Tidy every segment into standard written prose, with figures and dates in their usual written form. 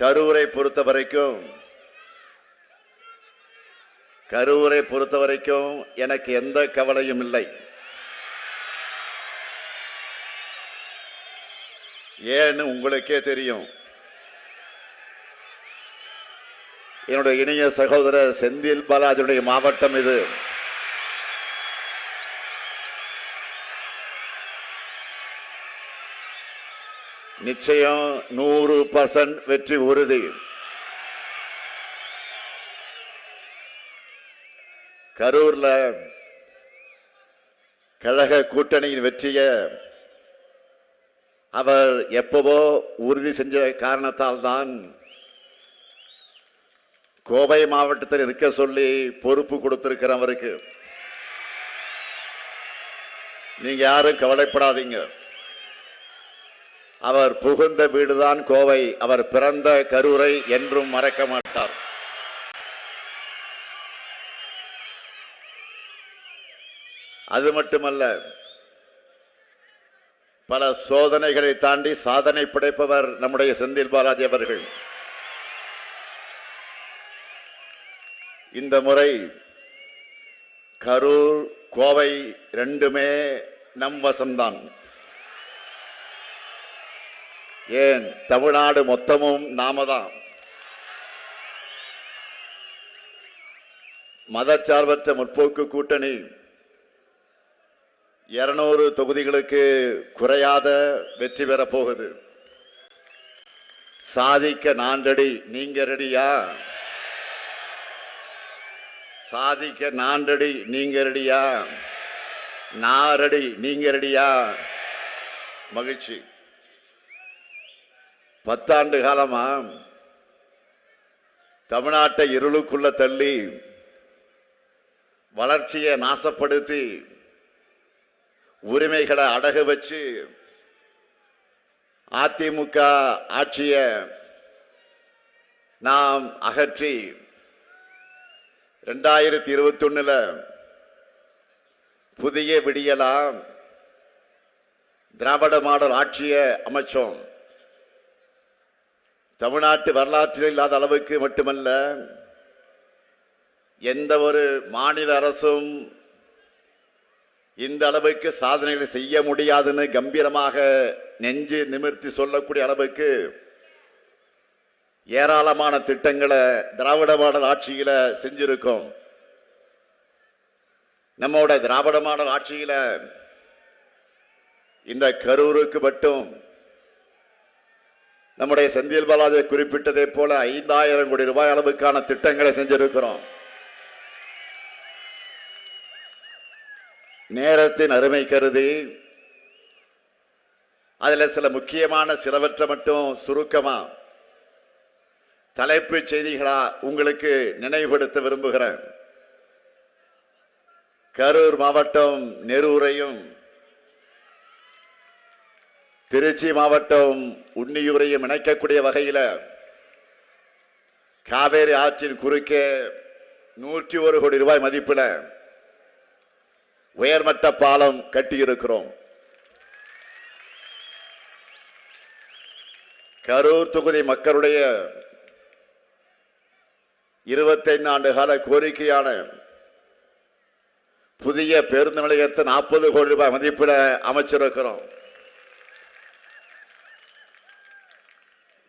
கரூரை பொறுத்த வரைக்கும் எனக்கு எந்த கவலையும் இல்லை. ஏன்னு உங்களுக்கே தெரியும். என்னுடைய இணைய சகோதரர் செந்தில் பாலாஜியுடைய மாவட்டம் இது. நிச்சயம் 100% வெற்றி உறுதி. கரூர்ல கழக கூட்டணியின் வெற்றியை அவர் எப்பவோ உறுதி செஞ்ச காரணத்தால் தான் கோவை மாவட்டத்தில் இருக்க சொல்லி பொறுப்பு கொடுத்திருக்கிறவருக்கு. நீங்க யாரும் கவலைப்படாதீங்க. அவர் புகுந்த வீடுதான் கோவை. அவர் பிறந்த கரூரை என்றும் மறக்க மாட்டார். அது மட்டுமல்ல, பல சோதனைகளை தாண்டி சாதனை படைப்பவர் நம்முடைய செந்தில் பாலாஜி அவர்கள். இந்த முறை கரூர் கோவை ரெண்டுமே நம் வசம்தான். ஏன், தமிழ்நாடு மொத்தமும் நாம தான். மதச்சார்பற்ற முற்போக்கு கூட்டணி 200 தொகுதிகளுக்கு குறையாத வெற்றி பெறப் போகுது. சாதிக்க நான் ரெடி, நீங்க ரெடியா? சாதிக்க நான் ரெடி, நீங்க ரெடியா? நான் ரெடி, நீங்க ரெடியா? மகிழ்ச்சி. 10 ஆண்டு காலமா தமிழ்நாட்டை இருளுக்குள்ள தள்ளி வளர்ச்சியை நாசப்படுத்தி உரிமைகளை அடகு வச்சு அதிமுக ஆட்சியை நாம் அகற்றி 2021 புதிய விடியலாம் திராவிட மாடல் ஆட்சியை அமைச்சோம். தமிழ்நாட்டு வரலாற்றில் இல்லாத அளவுக்கு மட்டுமல்ல, எந்த ஒரு மாநில அரசும் இந்த அளவுக்கு சாதனைகளை செய்ய முடியாதுன்னு கம்பீரமாக நெஞ்சு நிமிர்த்தி சொல்லக்கூடிய அளவுக்கு ஏராளமான திட்டங்களை திராவிட மாடல் ஆட்சியில செஞ்சிருக்கோம். நம்மோட திராவிட மாடல் ஆட்சியில இந்த கரூருக்கு மட்டும் நம்முடைய செந்தில் பாலாஜி குறிப்பிட்டதை போல 5000 கோடி ரூபாய் அளவுக்கான திட்டங்களை செஞ்சிருக்கிறோம். நேரத்தின் அருமை கருதி அதுல சில முக்கியமான சிலவற்றை மட்டும் சுருக்கமா தலைப்புச் செய்திகளா உங்களுக்கு நினைவுபடுத்த விரும்புகிறேன். கரூர் மாவட்டம் நெரூரையும் திருச்சி மாவட்டம் உன்னியூரையும் இணைக்கக்கூடிய வகையில் காவேரி ஆற்றின் குறுக்கே 101 கோடி ரூபாய் மதிப்பில் உயர்மட்ட பாலம் கட்டியிருக்கிறோம். கரூர் தொகுதி மக்களுடைய 25 ஆண்டு கால கோரிக்கையான புதிய பேருந்து நிலையத்தை 40 கோடி ரூபாய் மதிப்பில் அமைச்சிருக்கிறோம்.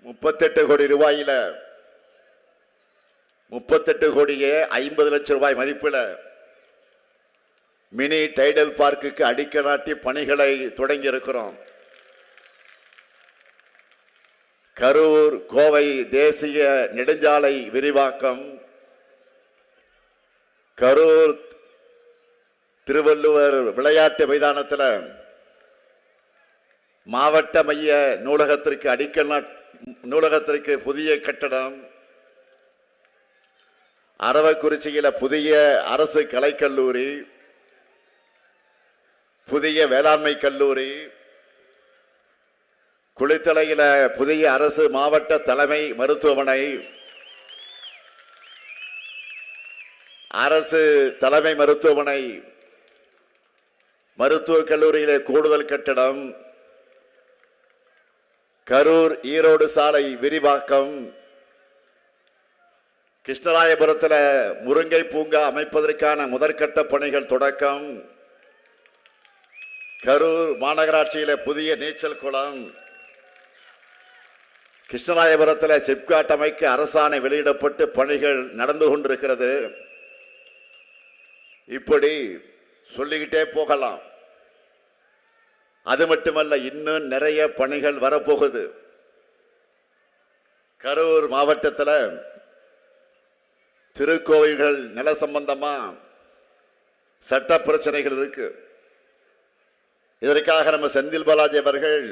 38 கோடி ரூபாயில 38 கோடியே 50 லட்சம் ரூபாய் மதிப்பில் மினி டைடல் பார்க்குக்கு அடிக்கல் நாட்டி பணிகளை தொடங்கி இருக்கிறோம். கரூர் கோவை தேசிய நெடுஞ்சாலை விரிவாக்கம், கரூர் திருவள்ளுவர் விளையாட்டு மைதானத்தில் மாவட்ட மைய நூலகத்திற்கு புதிய கட்டடம், அரவக்குறிச்சியில புதிய அரசு கலைக்கல்லூரி, புதிய வேளாண்மை கல்லூரி, குளித்தலையில புதிய அரசு மாவட்ட தலைமை மருத்துவமனை, அரசு தலைமை மருத்துவமனை, மருத்துவக் கல்லூரியிலே கூடுதல் கட்டடம், கரூர் ஈரோடு சாலை விரிவாக்கம், கிருஷ்ணராயபுரத்தில் முருங்கை பூங்கா அமைப்பதற்கான முதற்கட்ட பணிகள் தொடக்கம். கரூர் மாநகராட்சியில புதிய நீச்சல் குளம். கிருஷ்ணராயபுரத்தில் சிப்காட் அமைக்க அரசாணை வெளியிடப்பட்டு பணிகள் நடந்து கொண்டிருக்கிறது. இப்படி சொல்லிக்கிட்டே போகலாம். அது மட்டுமல்ல, இன்னும் நிறைய பணிகள் வரப்போகுது. கரூர் மாவட்டத்தில் திருக்கோவில்கள் நில சம்பந்தமா சட்ட பிரச்சனைகள் இருக்கு. இதற்காக நம்ம செந்தில் பாலாஜி அவர்கள்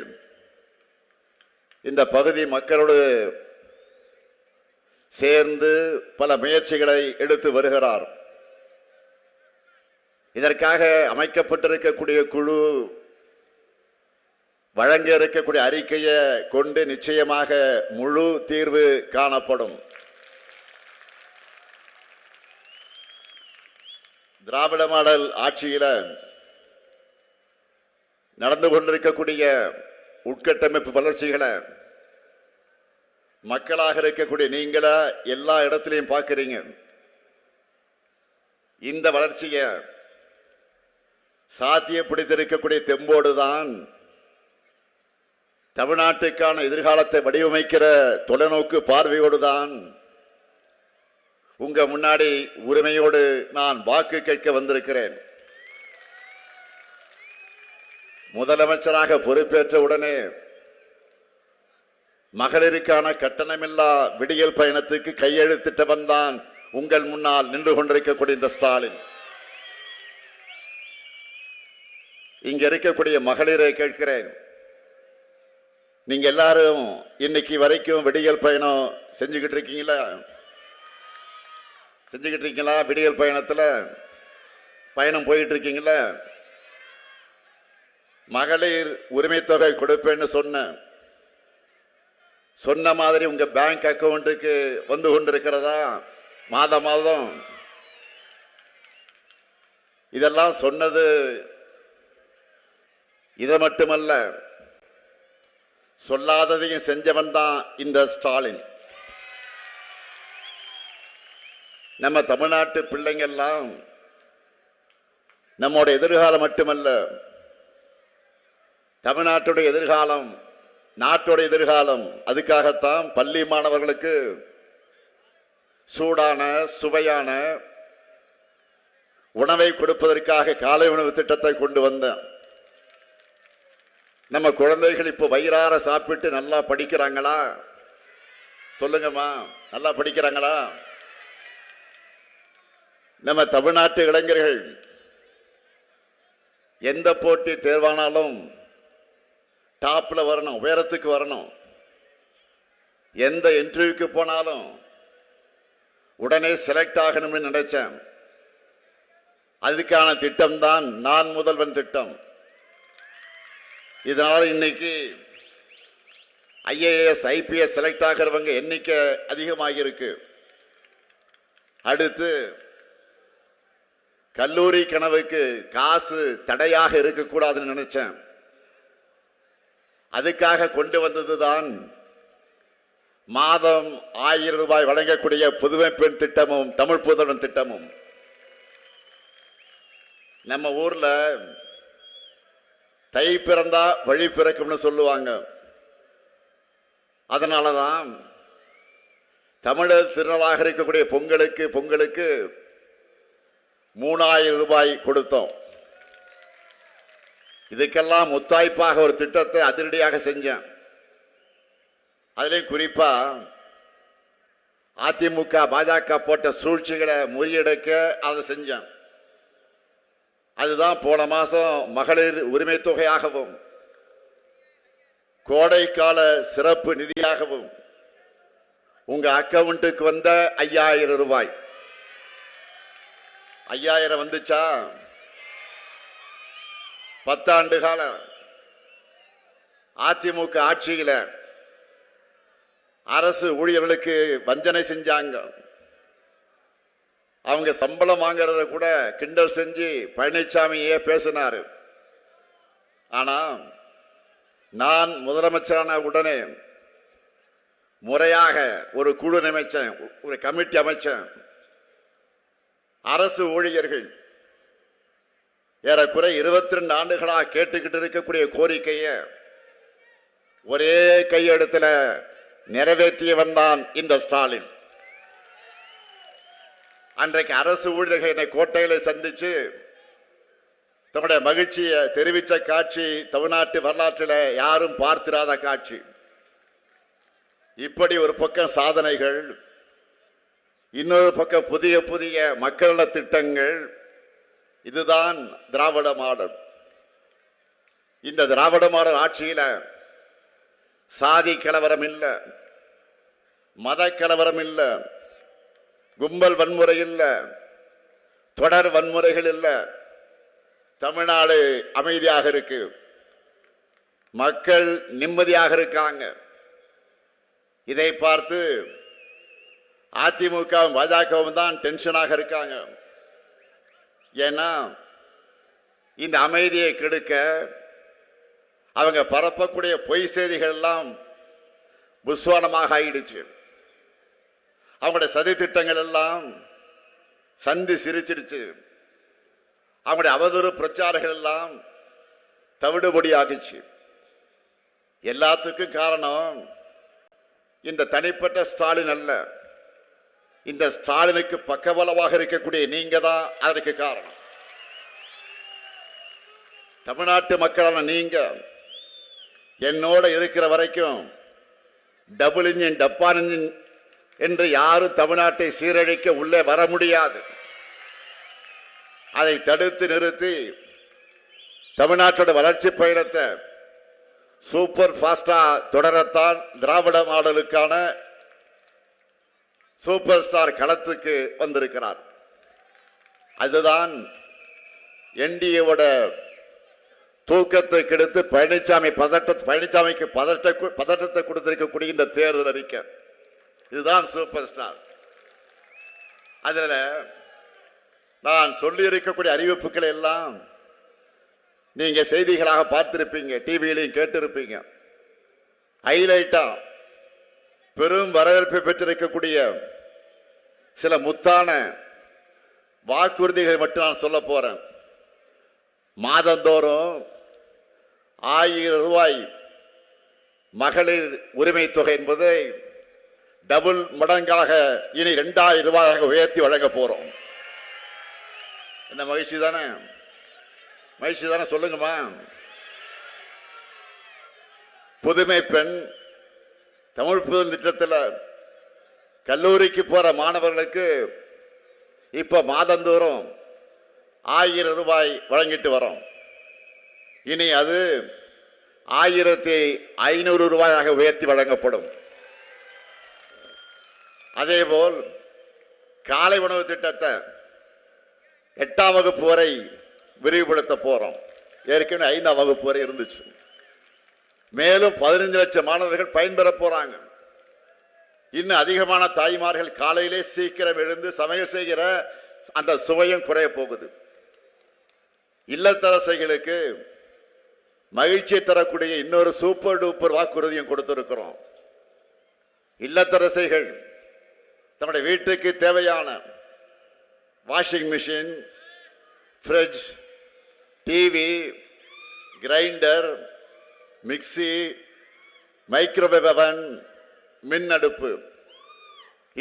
இந்த பகுதி மக்களோடு சேர்ந்து பல முயற்சிகளை எடுத்து வருகிறார். இதற்காக அமைக்கப்பட்டிருக்கக்கூடிய குழு வழங்க இருக்கக்கூடிய அறிக்கையை கொண்டு நிச்சயமாக முழு தீர்வு காணப்படும். திராவிட மாடல் ஆட்சியில நடந்து கொண்டிருக்கக்கூடிய உட்கட்டமைப்பு வளர்ச்சிகளை மக்களாக இருக்கக்கூடிய நீங்களா எல்லா இடத்திலையும் பார்க்கிறீங்க. இந்த வளர்ச்சியை சாத்தியப்படுத்தியிருக்கக்கூடிய தெம்போடுதான் தமிழ்நாட்டுக்கான எதிர்காலத்தை வடிவமைக்கிற தொலைநோக்கு பார்வையோடுதான் உங்க முன்னாடி உரிமையோடு நான் வாக்கு கேட்க வந்திருக்கிறேன். முதலமைச்சராக பொறுப்பேற்ற உடனே மகளிருக்கான கட்டணமில்லா விடியல் பயணத்துக்கு கையெழுத்திட்டவன் தான் உங்கள் முன்னால் நின்று கொண்டிருக்கக்கூடிய இந்த ஸ்டாலின். இங்க இருக்கக்கூடிய மகளிரை கேட்கிறேன், நீங்க எல்லாரும் இன்னைக்கு வரைக்கும் விடியல் பயணம் செஞ்சுக்கிட்டு இருக்கீங்களா? விடியல் பயணத்துல பயணம் போயிட்டு இருக்கீங்களா? மகளிர் உரிமை தொகை கொடுப்பேன்னு சொன்ன மாதிரி உங்க பேங்க் அக்கவுண்ட்டுக்கு வந்து கொண்டிருக்கிறதா? மாதம் மாதம் இதெல்லாம் சொன்னது இதை மட்டுமல்ல, சொல்லாததையும் செஞ்சவன் தான் இந்த ஸ்டாலின். நம்ம தமிழ்நாட்டு பிள்ளைங்கள்லாம் நம்மோட எதிர்காலம் மட்டுமல்ல, தமிழ்நாட்டுடைய எதிர்காலம், நாட்டோட எதிர்காலம். அதுக்காகத்தான் பள்ளி மாணவர்களுக்கு சூடான சுவையான உணவை கொடுப்பதற்காக காலை உணவு திட்டத்தை கொண்டு வந்தேன். நம்ம குழந்தைகள் இப்போ வயிறார சாப்பிட்டு நல்லா படிக்கிறாங்களா? சொல்லுங்கம்மா, நல்லா படிக்கிறாங்களா? நம்ம தமிழ்நாட்டு இளைஞர்கள் எந்த போட்டி தேர்வானாலும் டாப்ல வரணும், உயரத்துக்கு வரணும். எந்த இன்டர்வியூக்கு போனாலும் உடனே செலக்ட் ஆகணும்னு நினைச்சேன். அதுக்கான திட்டம் தான் நான் முதல்வன் திட்டம். இதனால இன்னைக்கு IAS IPS செலக்ட் ஆகிறவங்க எண்ணிக்கை அதிகமாக இருக்கு. அடுத்து கல்லூரி கனவுக்கு காசு தடையாக இருக்கக்கூடாதுன்னு நினைச்சேன். அதுக்காக கொண்டு வந்ததுதான் மாதம் 1000 ரூபாய் வழங்கக்கூடிய புதுமை பெண் திட்டமும் தமிழ் புதல்வன் திட்டமும். நம்ம ஊர்ல தை பிறந்தா வழி பிறக்கும்னு சொல்லுவாங்க. அதனாலதான் தமிழர் திருநாளாக இருக்கக்கூடிய பொங்கலுக்கு 3000 ரூபாய் கொடுத்தோம். இதுக்கெல்லாம் முத்தாய்ப்பாக ஒரு திட்டத்தை அதிரடியாக செஞ்சேன். அதிலையும் குறிப்பா அதிமுக பாஜக போட்ட சூழ்ச்சிகளை முறியடிக்க அதை செஞ்சேன். அதுதான் போன மாசம் மகளிர் உரிமை தொகையாகவும் கோடைக்கால சிறப்பு நிதியாகவும் உங்க அக்கவுண்ட்டுக்கு வந்த 5000 ரூபாய். 5000 வந்துச்சா? 10 ஆண்டு கால அதிமுக ஆட்சியில அரசு ஊழியர்களுக்கு வஞ்சனை செஞ்சாங்க. அவங்க சம்பளம் வாங்கறத கூட கிண்டல் செஞ்சு பழனிசாமியே பேசினாரு. ஆனா நான் முதலமைச்சரான உடனே முறையாக ஒரு குழு அமைச்சேன், ஒரு கமிட்டி அமைச்சேன். அரசு ஊழியர்கள் ஏறக்குறை 22 ஆண்டுகளாக கேட்டுக்கிட்டு இருக்கக்கூடிய கோரிக்கையை ஒரே கையெழுத்துல நிறைவேற்றியவன் தான் இந்த ஸ்டாலின். அன்றைக்கு அரசு ஊழியர்கள் என்னை கோட்டையில சந்திச்சு தம்முடைய மகிழ்ச்சியை தெரிவித்த காட்சி தமிழ்நாட்டு வரலாற்றில் யாரும் பார்த்திராத காட்சி. இப்படி ஒரு பக்கம் சாதனைகள், இன்னொரு பக்கம் புதிய புதிய மக்கள் நல திட்டங்கள். இதுதான் திராவிட மாடல். இந்த திராவிட மாடல் ஆட்சியில சாதி கலவரம் இல்ல, மத கலவரம் இல்ல, கும்பல் வன்முறை இல்ல, தொடர் வன்முறைகள் இல்ல. தமிழ்நாடு அமைதியாக இருக்கு, மக்கள் நிம்மதியாக இருக்காங்க. இதை பார்த்து அதிமுகவும் பாஜகவும் தான் டென்ஷனாக இருக்காங்க. ஏன்னா இந்த அமைதியை கெடுக்க அவங்க பரப்பக்கூடிய பொய் செய்திகள் எல்லாம் புஸ்வானமாக ஆயிடுச்சு. அவங்களுடைய சதி திட்டங்கள் எல்லாம் சந்தி சிரிச்சிடுச்சு. அவங்களுடைய அவதூறு பிரச்சாரங்கள் எல்லாம் தவிடுபடி ஆகிச்சு. எல்லாத்துக்கும் காரணம் இந்த தனிப்பட்ட ஸ்டாலின் அல்ல, இந்த ஸ்டாலினுக்கு பக்கபலமாக இருக்கக்கூடிய நீங்க தான் அதற்கு காரணம். தமிழ்நாட்டு மக்களான நீங்க என்னோட இருக்கிற வரைக்கும் டபுள் இன்ஜின் டப்பான் இன்ஜின் என்று யாரும் தமிழ்நாட்டை சீரழிக்க உள்ளே வர முடியாது. அதை தடுத்து நிறுத்தி தமிழ்நாட்டோட வளர்ச்சி பயணத்தை சூப்பர் ஃபாஸ்டா தொடரத்தான் திராவிட மாடலுக்கான சூப்பர் ஸ்டார் களத்துக்கு வந்திருக்கிறார். அதுதான் என்டிஏவோட தூக்கத்தை கெடுத்து பழனிசாமிக்கு பதட்டத்தை கொடுத்திருக்கக்கூடிய இந்த தேர்தல் அறிக்கை. இதுதான் சூப்பர் ஸ்டார். அதுல நான் சொல்லி இருக்கக்கூடிய அறிவிப்புகளை எல்லாம் நீங்க செய்திகளாக பார்த்திருப்பீங்க, டிவியிலையும் கேட்டிருப்பீங்க. ஹைலைட்டா பெரும் வரவேற்பை பெற்றிருக்கக்கூடிய சில முத்தான வாக்குறுதிகளை மட்டும் நான் சொல்ல போறேன். மாதந்தோறும் 1000 ரூபாய் மகளிர் உரிமை தொகை என்பதை டபுள் மடங்காக இனி 2000 ரூபாயாக உயர்த்தி வழங்க போறோம். என்ன மகிழ்ச்சி தானே? மகிழ்ச்சி தானே? சொல்லுங்கம்மா. புதுமை பெண் தமிழ் புதல் திட்டத்தில் கல்லூரிக்கு போற மாணவர்களுக்கு இப்ப மாதந்தோறும் 1000 ரூபாய் வழங்கிட்டு வரோம். இனி அது 1500 ரூபாயாக உயர்த்தி வழங்கப்படும். அதேபோல் காலை உணவு திட்டத்தை 8ஆம் வகுப்பு வரை விரிவுபடுத்த போறோம். ஏற்கனவே 5ஆம் வகுப்பு வரை இருந்துச்சு. மேலும் 15 லட்சம் மாணவர்கள் பயன்பெற போறாங்க. இன்னும் அதிகமான தாய்மார்கள் காலையிலே சீக்கிரம் எழுந்து சமையல் செய்கிற அந்த சுவையும் குறைய போகுது. இல்லத்தரசைகளுக்கு மகிழ்ச்சியை தரக்கூடிய இன்னொரு சூப்பர் டூப்பர் வாக்குறுதியும் கொடுத்திருக்கிறோம். இல்லத்தரசைகள் தன்னுடைய வீட்டுக்கு தேவையான washing machine, fridge, TV, grinder, mixie, microwave அவன், மின் அடுப்பு,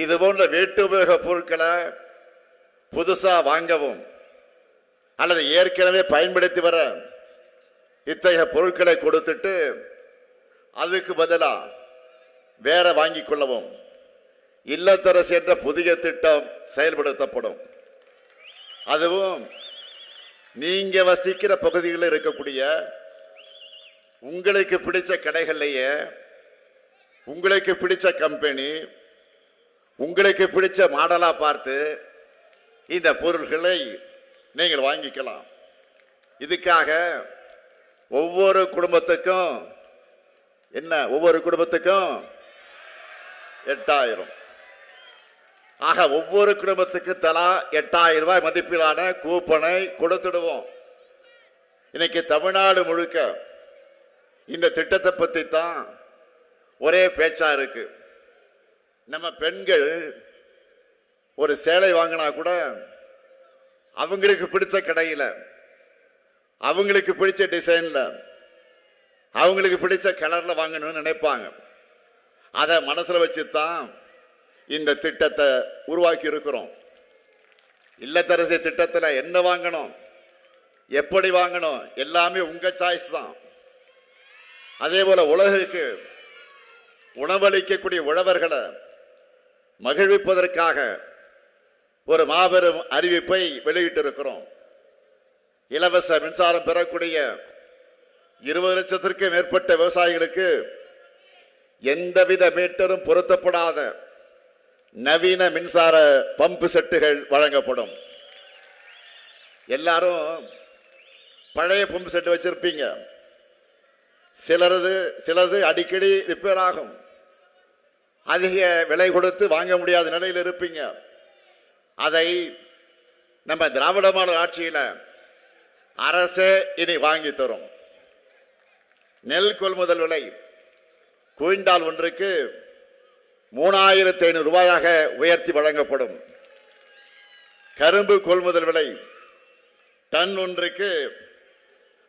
இது போன்ற வீட்டு உபயோக பொருட்களை புதுசா வாங்கவும் அல்லது ஏற்கனவே பயன்படுத்தி வர இத்தகைய பொருட்களை கொடுத்துட்டு அதுக்கு பதிலா வேற வாங்கிக் கொள்ளவும் இல்லத்தரசு என்ற புதிய திட்டம் செயல்படுத்தப்படும். அதுவும் நீங்க வசிக்கிற பகுதிகளில் இருக்கக்கூடிய உங்களுக்கு பிடிச்ச கடைகள்லயே உங்களுக்கு பிடிச்ச கம்பெனி உங்களுக்கு பிடிச்ச மாடலா பார்த்து இந்த பொருட்களை நீங்கள் வாங்கிக்கலாம். இதுக்காக ஒவ்வொரு குடும்பத்துக்கும் 8000. ஆக ஒவ்வொரு குடும்பத்துக்கு தலா 8000 ரூபாய் மதிப்பிலான கூப்பனை கொடுத்துடுவோம். இன்னைக்கு தமிழ்நாடு முழுக்க இந்த திட்டத்தை பத்தி தான் ஒரே பேச்சா இருக்கு. நம்ம பெண்கள் ஒரு சேலை வாங்கினா கூட அவங்களுக்கு பிடிச்ச கடையில், அவங்களுக்கு பிடிச்ச டிசைன்ல, அவங்களுக்கு பிடிச்ச கலர்ல வாங்கணும்னு நினைப்பாங்க. அதை மனசுல வச்சுதான் இந்த திட்டத்தை உருவாக்கி இருக்கிறோம். இல்லத்தரசி திட்டத்தில் என்ன வாங்கணும், எப்படி வாங்கணும், எல்லாமே உங்க சாய்ஸ் தான். அதே போல உலகுக்கு உணவளிக்கக்கூடிய உழவர்களை மகிழ்விப்பதற்காக ஒரு மாபெரும் அறிவிப்பை வெளியிட்டிருக்கிறோம். இலவச மின்சாரம் பெறக்கூடிய 20 லட்சத்திற்கும் மேற்பட்ட விவசாயிகளுக்கு எந்தவித மீட்டரும் பொருத்தப்படாத நவீன மின்சார பம்பு செட்டுகள் வழங்கப்படும். எல்லாரும் பழைய பம்பு செட்டு வச்சிருப்பீங்க. சிலது அடிக்கடி ரிப்பேர் ஆகும். அதிக விலை கொடுத்து வாங்க முடியாத நிலையில் இருப்பீங்க. அதை நம்ம திராவிட மாடல் ஆட்சியில் அரசே இனி வாங்கி தரும். நெல் கொள்முதல் விலை குவிண்டால் ஒன்றுக்கு 3500 ரூபாயாக உயர்த்தி வழங்கப்படும். கரும்பு கொள்முதல் விலை டன் ஒன்றுக்கு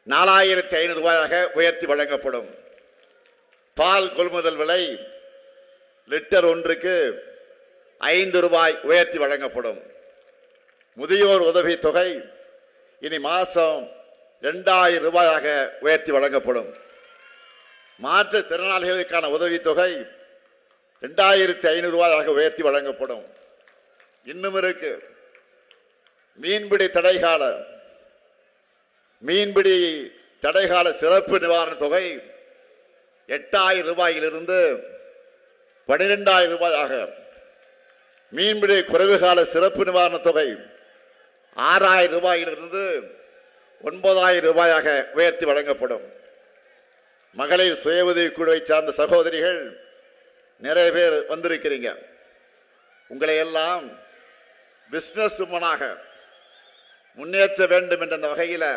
4500 ரூபாயாக உயர்த்தி வழங்கப்படும். பால் கொள்முதல் விலை லிட்டர் ஒன்றுக்கு 5 ரூபாய் உயர்த்தி வழங்கப்படும். முதியோர் உதவி தொகை இனி மாசம் 2000 ரூபாயாக உயர்த்தி வழங்கப்படும். மாற்றுத்திறனாளிகளுக்கான உதவித்தொகை 2500 ரூபாயாக உயர்த்தி வழங்கப்படும். இன்னும் இருக்கு, மீன்பிடி தடைகால சிறப்பு நிவாரண தொகை 8000 ரூபாயிலிருந்து 12000 ரூபாயாக, மீன்பிடி குறைவுகால சிறப்பு நிவாரண தொகை 6000 ரூபாயிலிருந்து 9000 ரூபாயாக உயர்த்தி வழங்கப்படும். மகளிர் சுய உதவி குழுவை சார்ந்த சகோதரிகள் நிறைய பேர் வந்திருக்கிறீங்க. உங்களை எல்லாம் பிசினஸ் உமனாக முன்னேற்ற வேண்டும் என்ற வகையில்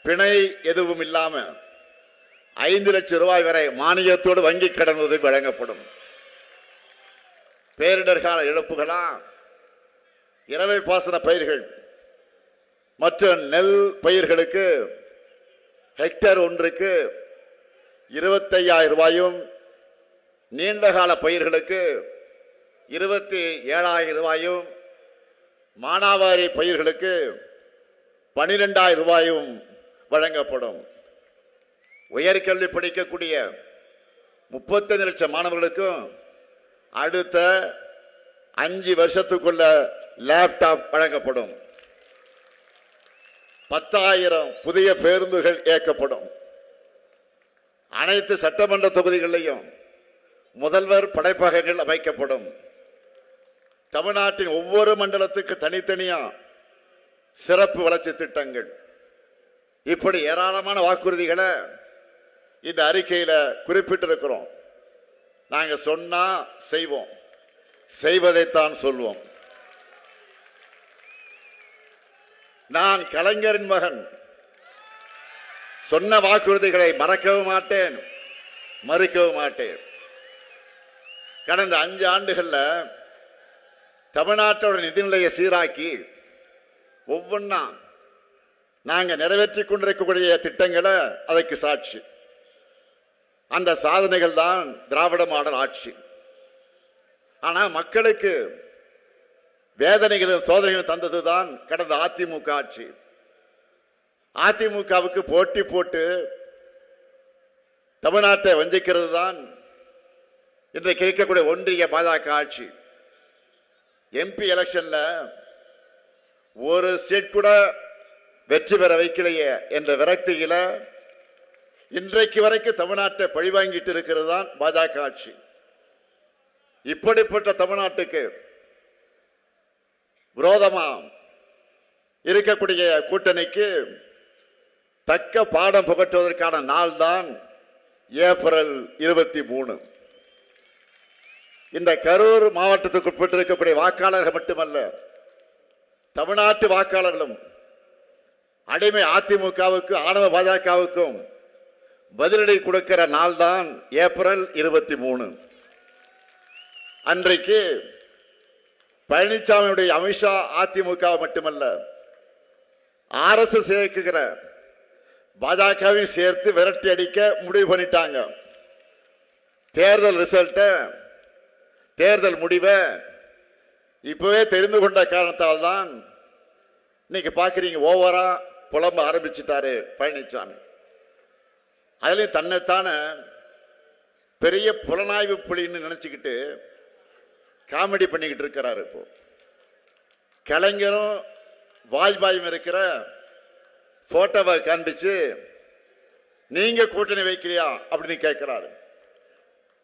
பிணை எதுவும் இல்லாம 5 லட்சம் ரூபாய் வரை மானியத்தோடு வங்கி கடன் உதவி வழங்கப்படும். பேரிடர்கால இழப்புகளா, இரவை பாசன பயிர்கள் மற்றும் நெல் பயிர்களுக்கு ஹெக்டேர் ஒன்றுக்கு 25000 ரூபாயும், நீண்டகால பயிர்களுக்கு 27000 ரூபாயும், மானாவாரி பயிர்களுக்கு 12000 ரூபாயும் வழங்கப்படும். உயர்கல்வி படிக்கக்கூடிய 35 லட்சம் மாணவர்களுக்கும் அடுத்த 5 வருஷத்துக்குள்ள லேப்டாப் வழங்கப்படும். 10,000 புதிய பேருந்துகள் இயக்கப்படும். அனைத்து சட்டமன்ற தொகுதிகளிலும் முதல்வர் படைப்பகங்கள் அமைக்கப்படும். தமிழ்நாட்டின் ஒவ்வொரு மண்டலத்துக்கு தனித்தனியா சிறப்பு வளர்ச்சி திட்டங்கள், இப்படி ஏராளமான வாக்குறுதிகளை இந்த அறிக்கையில குறிப்பிட்டிருக்கிறோம். நாங்க சொன்னா செய்வோம், செய்வதைத்தான் சொல்வோம். நான் கலைஞரின் மகன், சொன்ன வாக்குறுதிகளை மறக்கவும் மாட்டேன், மறுக்கவும் மாட்டேன். கடந்த 5 ஆண்டுகள்ல தமிழ்நாட்டோட நிதிநிலையை சீராக்கி ஒவ்வொன்னா நாங்க நிறைவேற்றி கொண்டிருக்கக்கூடிய திட்டங்களை அதற்கு சாட்சி. அந்த சாதனைகள் தான் திராவிட மாடல் ஆட்சி. ஆனா மக்களுக்கு வேதனைகளும் சோதனைகளும் தந்ததுதான் கடந்த அதிமுக ஆட்சி. அதிமுகவுக்கு போட்டி போட்டு தமிழ்நாட்டை வஞ்சிக்கிறது தான் இன்றைக்கு இருக்கக்கூடிய ஒன்றிய பாஜக ஆட்சி. எம்பி எலெக்ஷன்ல ஒரு சீட் கூட வெற்றி பெற வைக்கலையே என்ற விரக்தியில இன்றைக்கு வரைக்கும் தமிழ்நாட்டை பழிவாங்கிட்டு இருக்கிறது தான் பாஜக ஆட்சி. இப்படிப்பட்ட தமிழ்நாட்டுக்கு விரோதமா இருக்கக்கூடிய கூட்டணிக்கு தக்க பாடம் புகட்டுவதற்கான நாள் தான் ஏப்ரல் 23. இந்த கரூர் மாவட்டத்துக்கு உட்பட்டிருக்கக்கூடிய வாக்காளர்கள் மட்டுமல்ல, தமிழ்நாட்டு வாக்காளர்களும் அடிமை அதிமுகவுக்கு ஆணவ பாஜகவுக்கும் பதிலடி கொடுக்கிற நாள் தான் ஏப்ரல் 23. அன்றைக்கு பழனிசாமியுடைய அமித்ஷா அதிமுக மட்டுமல்ல RSS இயக்குகிற பாஜகவை சேர்த்து விரட்டி அடிக்க முடிவு பண்ணிட்டாங்க. தேர்தல் ரிசல்ட், தேர்தல் முடிவை இப்பவே தெரிந்து கொண்ட காரணத்தால் தான் இன்னைக்கு பாக்குறீங்க ஓவரா புலம்ப ஆரம்பிச்சிட்டாரு பழனிசாமி. அதுலயும் தன்னைத்தான பெரிய புலனாய்வு புலின்னு நினைச்சுக்கிட்டு காமெடி பண்ணிக்கிட்டு இருக்கிறாரு. இப்போ கலைஞரும் வாஜ்பாயும் இருக்கிற போட்டோவை காண்பிச்சு நீங்க கூட்டணி வைக்கிறியா அப்படின்னு கேட்கிறாரு.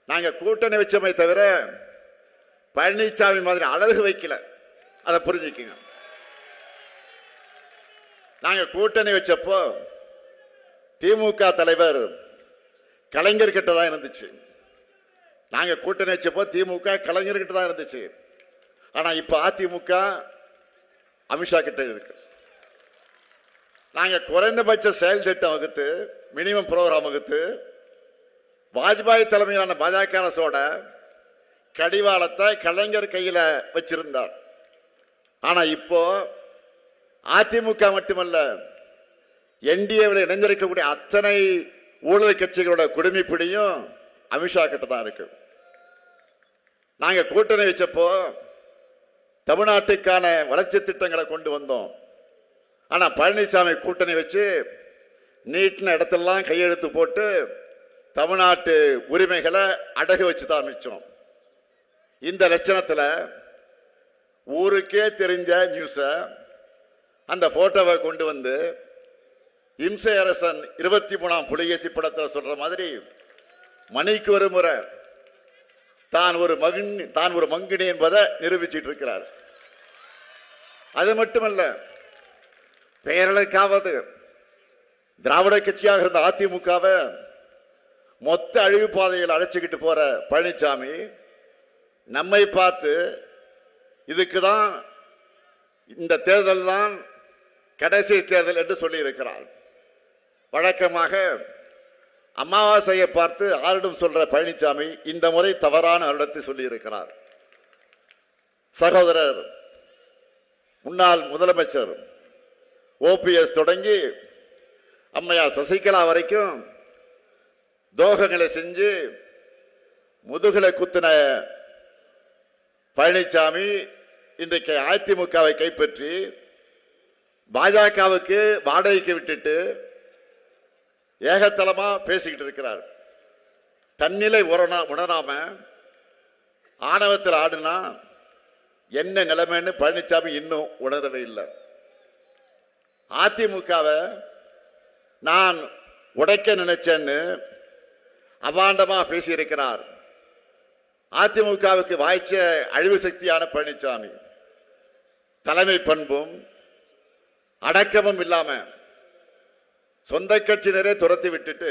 நாங்க கூட்டணி வச்சோமே தவிர பழனிசாமி மாதிரி அழகு வைக்கல, அதை புரிஞ்சுக்குங்க. நாங்க கூட்டணி வச்சப்போ திமுக தலைவர் கலைஞர் கிட்ட தான் இருந்துச்சு. நாங்க கூட்டணி வச்சப்போ திமுக கலைஞர் கிட்ட தான் இருந்துச்சு. ஆனா இப்ப அதிமுக அமித்ஷா கிட்ட இருக்கு. நாங்க குறைந்தபட்ச செயல் திட்டம் வகுத்து, மினிமம் ப்ரோக்ராம் வகுத்து, வாஜ்பாய் தலைமையிலான பாஜக அரசோட கடிவாளத்தை கலைஞர் கையில வச்சிருந்தார். ஆனா இப்போ அதிமுக மட்டுமல்ல, என்டிஏவில் இணைந்திருக்கக்கூடிய அத்தனை ஊழல் கட்சிகளோட குடுமிப்பிடியும் அமித்ஷா கிட்ட தான் இருக்கு. நாங்க கூட்டணி வச்சப்போ தமிழ்நாட்டுக்கான வளர்ச்சி திட்டங்களை கொண்டு வந்தோம். ஆனா பழனிசாமி கூட்டணி வச்சு நீட்டின இடத்தெல்லாம் கையெழுத்து போட்டு தமிழ்நாட்டு உரிமைகளை அடகு வச்சு தான் ஆரம்பிச்சோம். இந்த லட்சணத்தில் ஊருக்கே தெரிஞ்ச நியூஸ அந்த போட்டோவை கொண்டு வந்து இம்சை அரசன் 23ஆம் புலிகேசி படத்தில் சொல்ற மாதிரி மணிக்கு ஒரு முறை தான் ஒரு மங்கினி என்பதை நிரூபிச்சிட்டு இருக்கிறார். அது மட்டுமல்ல, பெயர்களுக்காவது திராவிட கட்சியாக இருந்த அதிமுகவை மொத்த அழிவு பாதையில் அழைச்சிக்கிட்டு போற பழனிசாமி நம்மை பார்த்து இதுக்குதான் இந்த தேர்தல் தான் கடைசி தேர்தல் என்று சொல்லி இருக்கிறார். வழக்கமாக அமாவாசையை பார்த்து ஆரிடம் சொல்ற பழனிசாமி இந்த முறை தவறான வருடத்தை சொல்லி இருக்கிறார். சகோதரர் முன்னாள் முதலமைச்சர் OPS தொடங்கி அம்மையார் சசிகலா வரைக்கும் துரோகங்களை செஞ்சு முதுகலை குத்தின பழனிசாமி இன்றைக்கு அதிமுகவை கைப்பற்றி பாஜகவுக்கு வாடகைக்கு விட்டுட்டு ஏகத்தலமா பேசிக்கிட்டு இருக்கிறார். தன்னிலை உணராம ஆணவத்தில் ஆடுனா என்ன நிலைமைன்னு பழனிசாமி இன்னும் உணரவே இல்லை. அதிமுகவை நான் உடைக்க நினைச்சேன்னு அபாண்டமா பேசியிருக்கிறார். அதிமுகவுக்கு வாய்ச்ச அழிவு சக்தியான பழனிசாமி தலைமை பண்பும் அடக்கமும் இல்லாம சொந்த கட்சியினரே துரத்தி விட்டுட்டு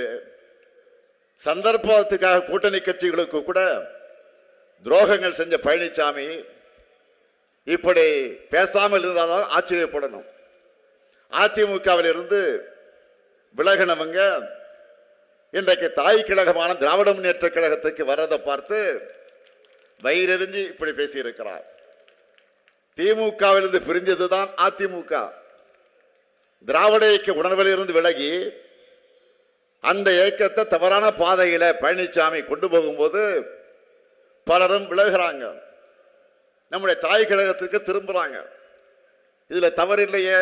சந்தர்ப்பத்துக்காக கூட்டணி கட்சிகளுக்கு கூட துரோகங்கள் செஞ்ச பழனிசாமி இப்படி பேசாமல் இருந்தால் ஆச்சரியப்படணும். அதிமுகவில் இருந்து விலகினவங்க இன்றைக்கு தாய் கழகமான திராவிட முன்னேற்ற கழகத்துக்கு வர்றதை பார்த்து வயிறெறிஞ்சு இப்படி பேசியிருக்கிறார். திமுகவிலிருந்து பிரிஞ்சதுதான் அதிமுக. திராவிட இயக்க உணர்வில் இருந்து விலகி அந்த இயக்கத்தை தவறான பாதையில பழனிசாமி கொண்டு போகும்போது பலரும் விலகுறாங்க, நம்முடைய தாய் கழகத்திற்கு திரும்புறாங்க. இதுல தவறு இல்லையே.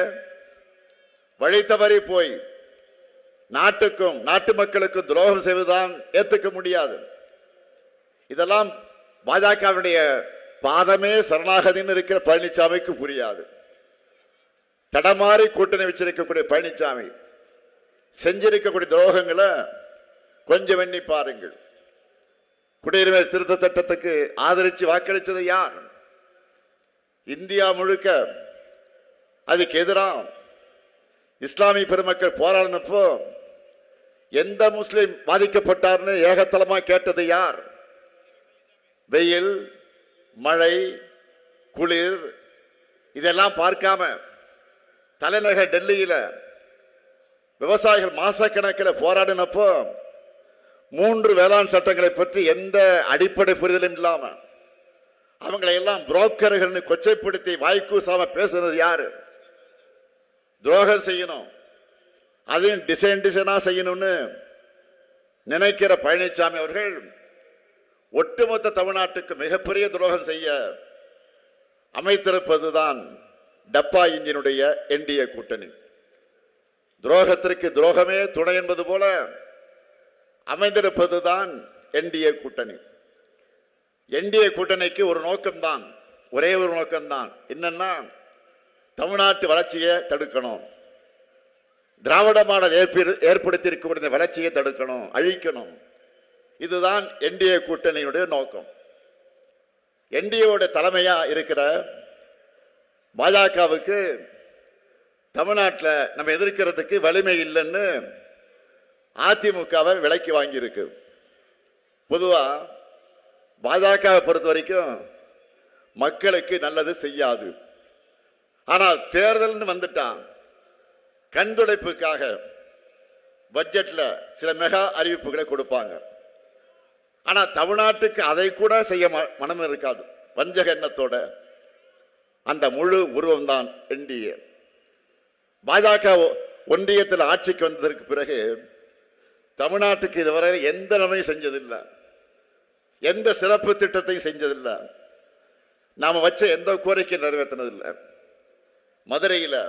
வழி தவறி போய் நாட்டுக்கும் நாட்டு மக்களுக்கும் துரோகம் செய்வதுதான் ஏற்றுக்க முடியாது. இதெல்லாம் பாஜகவுடைய பாதமே சரணாகதின்னு இருக்கிற பழனிசாமிக்கு புரியாது. தடமாறி கூட்டணி வச்சிருக்கக்கூடிய பழனிசாமி செஞ்சிருக்கக்கூடிய துரோகங்களை கொஞ்சம் எண்ணி பாருங்கள். குடியுரிமை திருத்த சட்டத்துக்கு ஆதரித்து வாக்களித்தது யார்? இந்தியா முழுக்க அதுக்கு எதிராக இஸ்லாமிய பெருமக்கள் போராடினப்போ எந்த முஸ்லிம் பாதிக்கப்பட்டார்னு ஏகத்தலமா கேட்டது யார்? வெயில், மழை, குளிர் இதெல்லாம் பார்க்காம தலைநகர் டெல்லியில விவசாயிகள் மாசக்கணக்கில் போராடினப்போ 3 வேளாண் சட்டங்களை பற்றி எந்த அடிப்படை புரிதலும் இல்லாம அவங்களை எல்லாம் புரோக்கர்கள் கொச்சைப்படுத்தி வாய்க்கூசாம பேசுறது யாரு? துரோகம் செய்யணும், அதையும் டிசைனா செய்யணும்னு நினைக்கிற பழனிசாமி அவர்கள் ஒட்டுமொத்த தமிழ்நாட்டுக்கு மிகப்பெரிய துரோகம் செய்ய அமைத்திருப்பதுதான் டப்பா இன்ஜினுடைய என்டிஏ கூட்டணி. துரோகத்திற்கு துரோகமே துணை என்பது போல அமைந்திருப்பதுதான் என்டிஏ கூட்டணி. என்டிஏ கூட்டணிக்கு ஒரு நோக்கம்தான், ஒரே ஒரு நோக்கம்தான். என்னன்னா, தமிழ்நாட்டு வளர்ச்சியை தடுக்கணும், திராவிட மாடல் ஏற்படுத்தியிருக்கக்கூடிய வளர்ச்சியை தடுக்கணும், அழிக்கணும். இதுதான் என்டிஏ கூட்டணியுடைய நோக்கம். என்டிஏவோட தலைமையா இருக்கிற பாஜகவுக்கு தமிழ்நாட்டில் நம்ம எதிர்க்கிறதுக்கு வலிமை இல்லைன்னு அதிமுகவை விலைக்கு வாங்கியிருக்கு. பொதுவா பாஜகவை பொறுத்த வரைக்கும் மக்களுக்கு நல்லது செய்யாது. ஆனால் தேர்தல்னு வந்துட்டான், கண்துடைப்புக்காக பட்ஜெட்ல சில மெகா அறிவிப்புகளை கொடுப்பாங்க. ஆனா தமிழ்நாட்டுக்கு அதை கூட செய்ய மனம் இருக்காது. வஞ்சக எண்ணத்தோட அந்த முழு உருவம் தான் என்டிஏ. பாஜக ஒன்றியத்தில் ஆட்சிக்கு வந்ததற்கு பிறகு தமிழ்நாட்டுக்கு இதுவரை எந்த நன்மையும் செஞ்சதில்லை, எந்த சிறப்பு திட்டத்தையும் செஞ்சதில்லை, நாம வச்ச எந்த கோரிக்கை நிறைவேற்றினதில்லை. மதுரையில்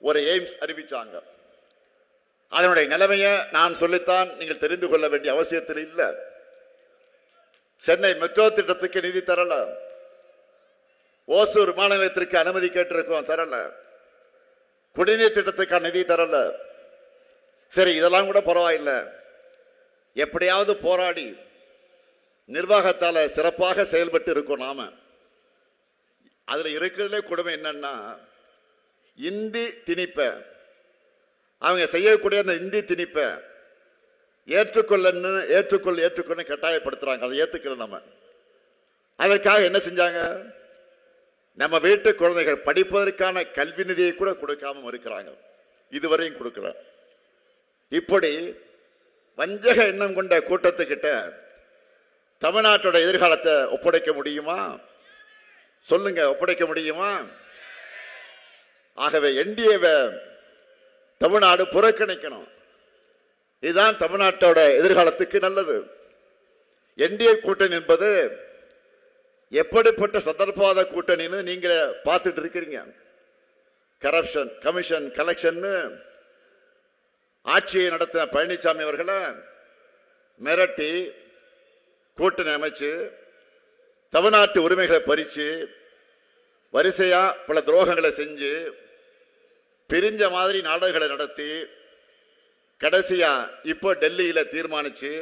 ஒரு எய்ம்ஸ் அறிவிச்சாங்க. அதனுடைய நிலைமையை நான் சொல்லித்தான் நீங்கள் தெரிந்து கொள்ள வேண்டிய அவசியத்தில் இல்லை. சென்னை மெட்ரோ திட்டத்துக்கு நிதி தரல, ஓசூர் விமான நிலையத்திற்கு அனுமதி கேட்டிருக்கோம், தரல. குடிநீர் திட்டத்துக்கான நிதி தரல. சரி, இதெல்லாம் கூட பரவாயில்லை, எப்படியாவது போராடி நிர்வாகத்தால சிறப்பாக செயல்பட்டு இருக்கோம் நாம. அதுல இருக்கிறதுலே கொடுமை என்னன்னா, இந்தி திணிப்ப, அவங்க செய்யக்கூடிய அந்த இந்தி திணிப்ப ஏற்றுக்கொள்ள கட்டாயப்படுத்துறாங்க. அதை ஏற்றுக்கல. நம்ம அதற்காக என்ன செஞ்சாங்க? நம்ம வீட்டு குழந்தைகள் படிப்பதற்கான கல்வி நிதியை கூட கொடுக்காம இருக்கிறாங்க, இதுவரையும் கொடுக்கல. இப்படி வஞ்சக எண்ணம் கொண்ட கூட்டத்துக்கிட்ட தமிழ்நாட்டோட எதிர்காலத்தை ஒப்படைக்க முடியுமா? சொல்லுங்க, ஒப்படைக்க முடியுமா? ஆகவே என்டிஏவை தமிழ்நாடு புறக்கணிக்கணும். இதுதான் தமிழ்நாட்டோட எதிர்காலத்துக்கு நல்லது. என்டிஏ கூட்டணி என்பது எப்படிப்பட்ட சந்தர்ப்பவாத கூட்டணின்னு நீங்க பார்த்துட்டு இருக்கிறீங்க. கரப்ஷன் கமிஷன் கலெக்ஷன் ஆட்சியை நடத்தின பழனிசாமி அவர்களை மிரட்டி கூட்டணி அமைச்சு தமிழ்நாட்டு உரிமைகளை பறிச்சு வரிசையா பல துரோகங்களை செஞ்சு பிரிஞ்ச மாதிரி நாடகங்களை நடத்தி கடைசியா இப்போ டெல்லியில தீர்மானிச்சு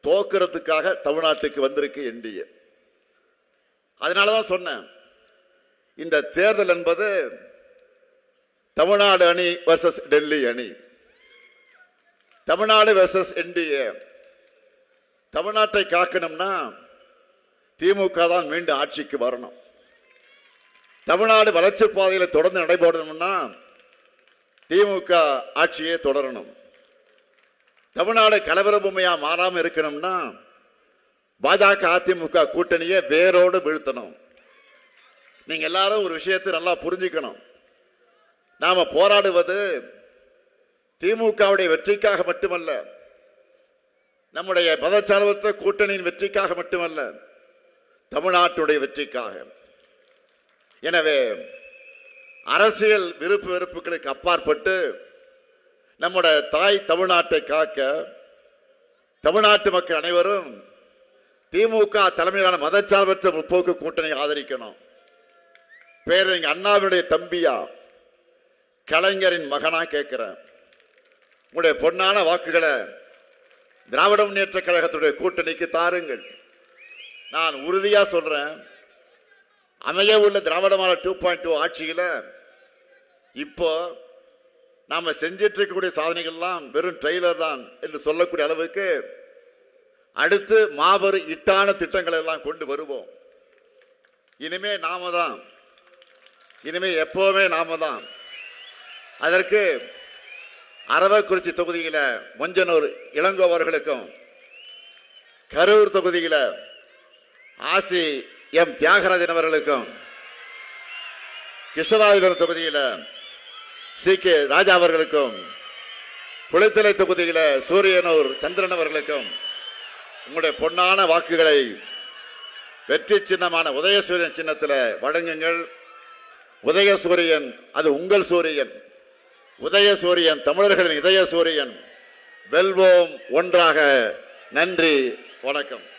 தோக்கிறதுக்காக தமிழ்நாட்டுக்கு வந்திருக்கு என்டிஏ. அதனாலதான் சொன்னேன், இந்த தேர்தல் என்பது தமிழ்நாடு அணி வர்சஸ் டெல்லி அணி, தமிழ்நாடு வர்சஸ் என்டிஏ. தமிழ்நாட்டை காக்கணும்னா திமுக தான் மீண்டும் ஆட்சிக்கு வரணும். தமிழ்நாடு வளர்ச்சி பாதையில் தொடர்ந்து நடைபெறணும்னா திமுக ஆட்சியே தொடரணும். தமிழ்நாடு கலவர பொம்மையா மாறாம இருக்கணும்னா பாஜக அதிமுக கூட்டணியை வேரோடு வீழ்த்தணும். நீங்க எல்லாரும் ஒரு விஷயத்தை நல்லா புரிஞ்சுக்கணும். நாம போராடுவது திமுகவுடைய வெற்றிக்காக மட்டுமல்ல, நம்முடைய மதச்சார்பற்ற கூட்டணியின் வெற்றிக்காக மட்டுமல்ல, தமிழ்நாட்டுடைய வெற்றிக்காக. எனவே அரசியல் விருப்பு வெறுப்புகளுக்கு அப்பாற்பட்டு நம்முடைய தாய் தமிழ்நாட்டை காக்க தமிழ்நாட்டு மக்கள் அனைவரும் திமுக தலைமையிலான மதச்சார்பற்ற முற்போக்கு கூட்டணியை ஆதரிக்கணும். பேரறிஞர் அண்ணாவினுடைய தம்பியா, கலைஞரின் மகனா கேட்கிறேன், உங்களுடைய பொன்னான வாக்குகளை திராவிட முன்னேற்ற கழகத்துடைய கூட்டணிக்கு தாருங்கள். நான் உறுதியா சொல்றேன், அமைய உள்ள திராவிட மாடல் 2.2 ஆட்சியில இப்போ நாம செஞ்சிட்டு இருக்கக்கூடிய சாதனைகள்லாம் வெறும் ட்ரெய்லர் தான் என்று சொல்லக்கூடிய அளவுக்கு அடுத்து மாபெரும் இட்டான திட்டங்களை எல்லாம் கொண்டு வருவோம். இனிமே நாம தான், இனிமே எப்பவுமே நாம தான். அதற்கு அரவக்குறிச்சி தொகுதியில மொஞ்சனூர் இளங்கோ அவர்களுக்கும், கரூர் தொகுதியில ஆசி எம் தியாகராஜன் அவர்களுக்கும், கிருஷ்ணராஜபுரம் தொகுதியில சி.கே. ராஜா அவர்களுக்கும், குளித்தலை தொகுதியில சூரியனூர் சந்திரன் அவர்களுக்கும் உங்களுடைய பொன்னான வாக்குகளை வெற்றி சின்னமான உதயசூரியன் சின்னத்தில் வழங்குங்கள். உதயசூரியன் அது உங்கள் சூரியன். உதயசூரியன் தமிழர்களின் இதய சூரியன். வெல்வோம் ஒன்றாக. நன்றி, வணக்கம்.